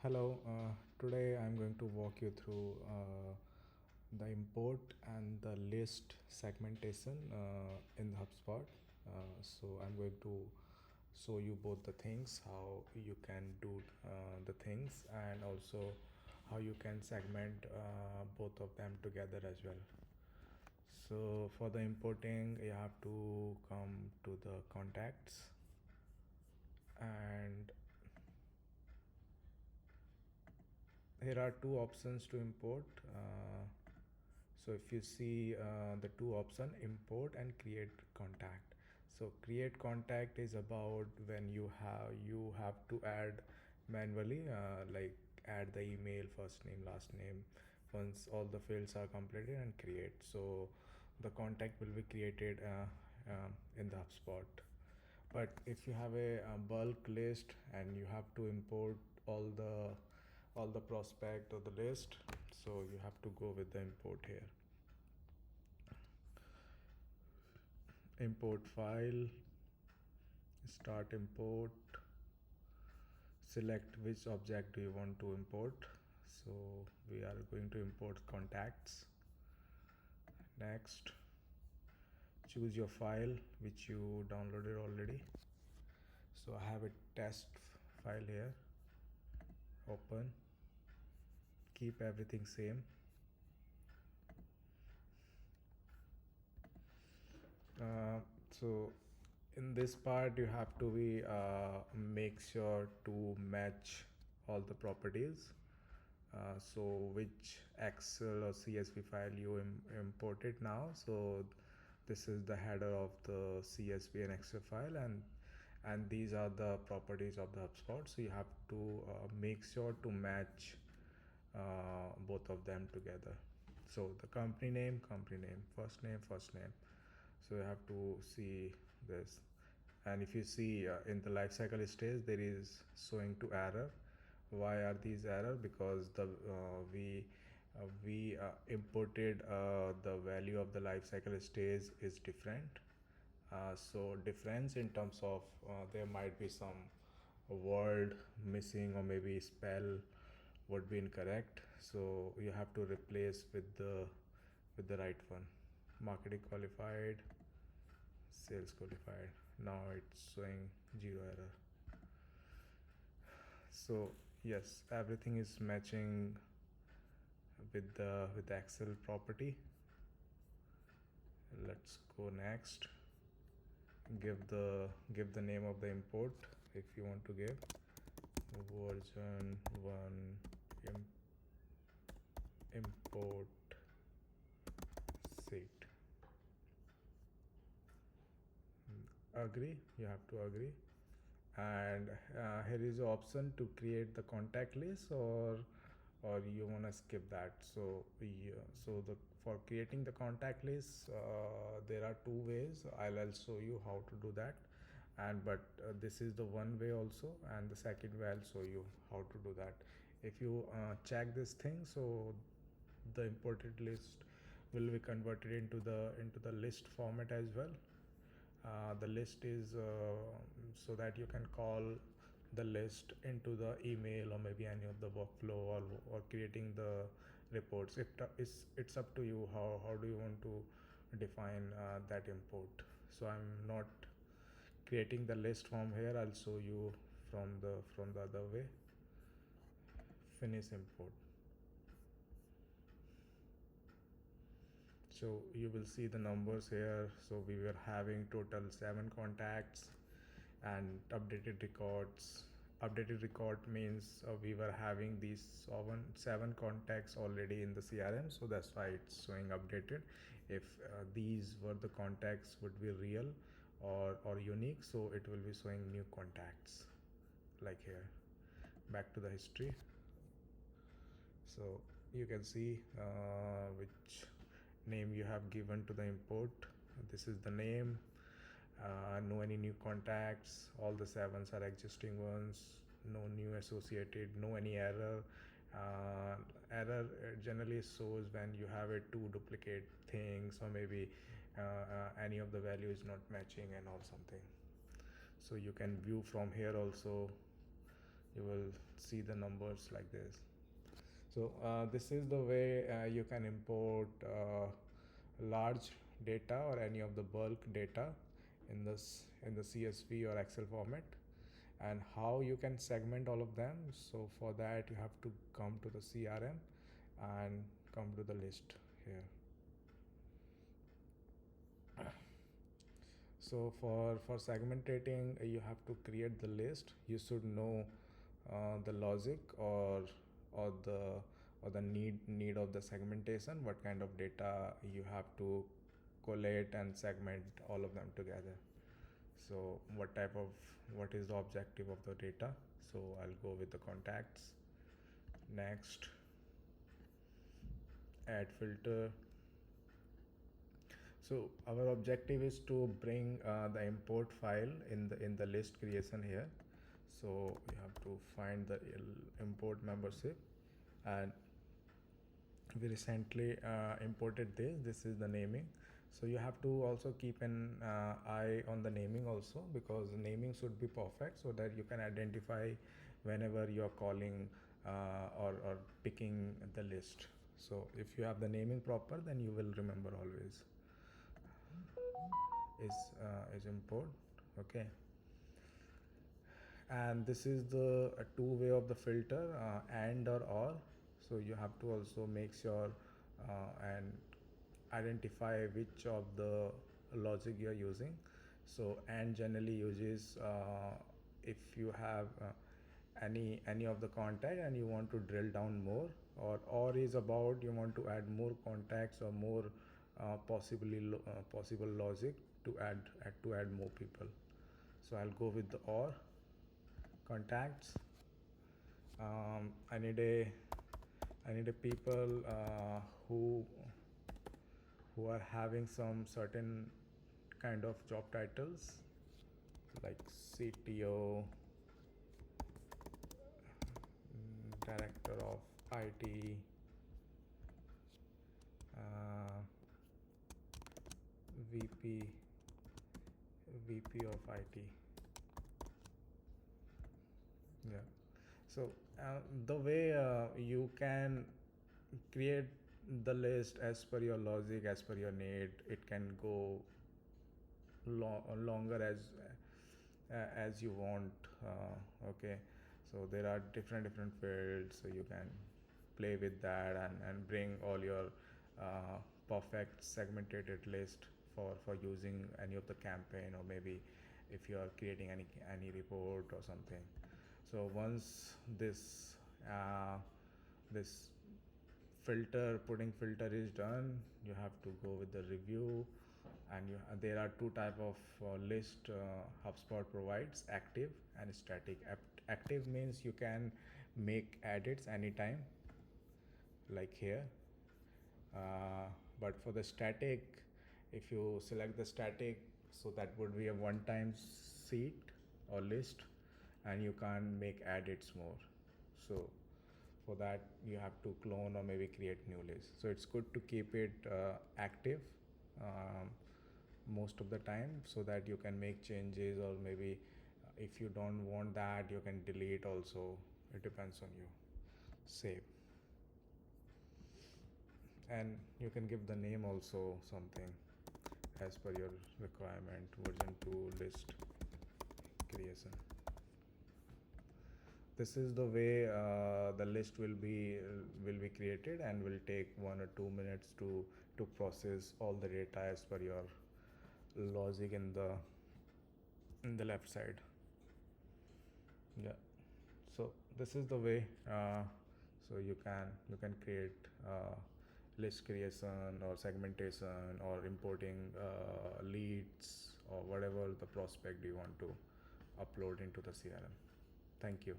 Hello, today I'm going to walk you through the import and the list segmentation in HubSpot. So I'm going to show you both the things, how you can do the things, and also how you can segment both of them together as well. So for the importing, you have to come to the contacts, and here are two options to import. So if you see the two options, import and create contact. So create contact is about when you have to add manually, like add the email, first name, last name, once all the fields are completed, and create. So the contact will be created in the HubSpot. But if you have a bulk list and you have to import all the prospect or the list, so you have to go with the import here. Import file, start import, select which object do you want to import. So we are going to import contacts. Next, choose your file which you downloaded already. So I have a test file here. Open, keep everything same. So in this part you have to be make sure to match all the properties. So which Excel or CSV file you imported now. So this is the header of the CSV and Excel file, and these are the properties of the HubSpot. So you have to make sure to match both of them together. So the company name, first name, first name. So you have to see this, and if you see in the life cycle stage there is showing to error. Why are these error? Because we imported the value of the life cycle stage is different. So difference in terms of there might be some word missing, or maybe spell would be incorrect, so you have to replace with the right one. Marketing qualified, sales qualified. Now it's showing zero error. So yes, everything is matching with the Excel property. Let's go next. Give the name of the import if you want to give version 1 import sheet. Agree, you have to agree. And here is the option to create the contact list, or you want to skip that. So the for creating the contact list, there are two ways. I'll show you how to do that, and but this is the one way also, and the second way I'll show you how to do that. If you check this thing, so the imported list will be converted into the list format as well. The list is so that you can call the list into the email or maybe any of the workflow, or creating the reports. It's up to you how do you want to define that import. So I'm not creating the list from here. I'll show you from the other way. Finish import. So you will see the numbers here. So we were having total 7 contacts and updated records. Updated record means we were having these seven contacts already in the CRM, so that's why it's showing updated. If these were the contacts would be real or unique, so it will be showing new contacts like here. Back to the history. So you can see which name you have given to the import. This is the name. No any new contacts, all the 7s are existing ones, no new associated, no any error. Error generally shows when you have a two duplicate things, or maybe any of the value is not matching and or something. So you can view from here also you will see the numbers like this. So this is the way you can import large data or any of the bulk data in the CSV or Excel format, and how you can segment all of them. So for that you have to come to the CRM and come to the list here. So for segmentating, you have to create the list. You should know the logic or the need of the segmentation. What kind of data you have to collate and segment all of them together. So what is the objective of the data? So I'll go with the contacts. Next, add filter. So our objective is to bring the import file in the list creation here. So you have to find the import membership, and we recently imported this is the naming. So you have to also keep an eye on the naming also, because the naming should be perfect so that you can identify whenever you are calling or picking the list. So if you have the naming proper, then you will remember always. Is import. Okay, and this is the two way of the filter, and or. So you have to also make sure and identify which of the logic you are using. So and generally uses if you have any of the contact and you want to drill down more, or is about you want to add more contacts or more possible logic to add more people. So I'll go with the or contacts. I need a people who are having some certain kind of job titles like CTO, director of IT, VP of IT. Yeah. So the way you can create the list as per your logic, as per your need, it can go longer as you want. Okay, so there are different fields, so you can play with that and bring all your perfect segmented list for using any of the campaign, or maybe if you are creating any report or something. So once this putting filter is done, you have to go with the review. And there are two type of list HubSpot provides: active and static. Active means you can make edits anytime, like here. But for the static, if you select the static, so that would be a one-time seat or list, and you can't make edits more. So for that you have to clone or maybe create new list. So it's good to keep it active most of the time, so that you can make changes, or maybe if you don't want that, you can delete also. It depends on you. Save, and you can give the name also something as per your requirement. Version 2 list creation. This is the way the list will be created, and will take 1 or 2 minutes to process all the data as per your logic in the left side. Yeah. So this is the way. So you can create list creation or segmentation or importing leads or whatever the prospect you want to upload into the CRM. Thank you.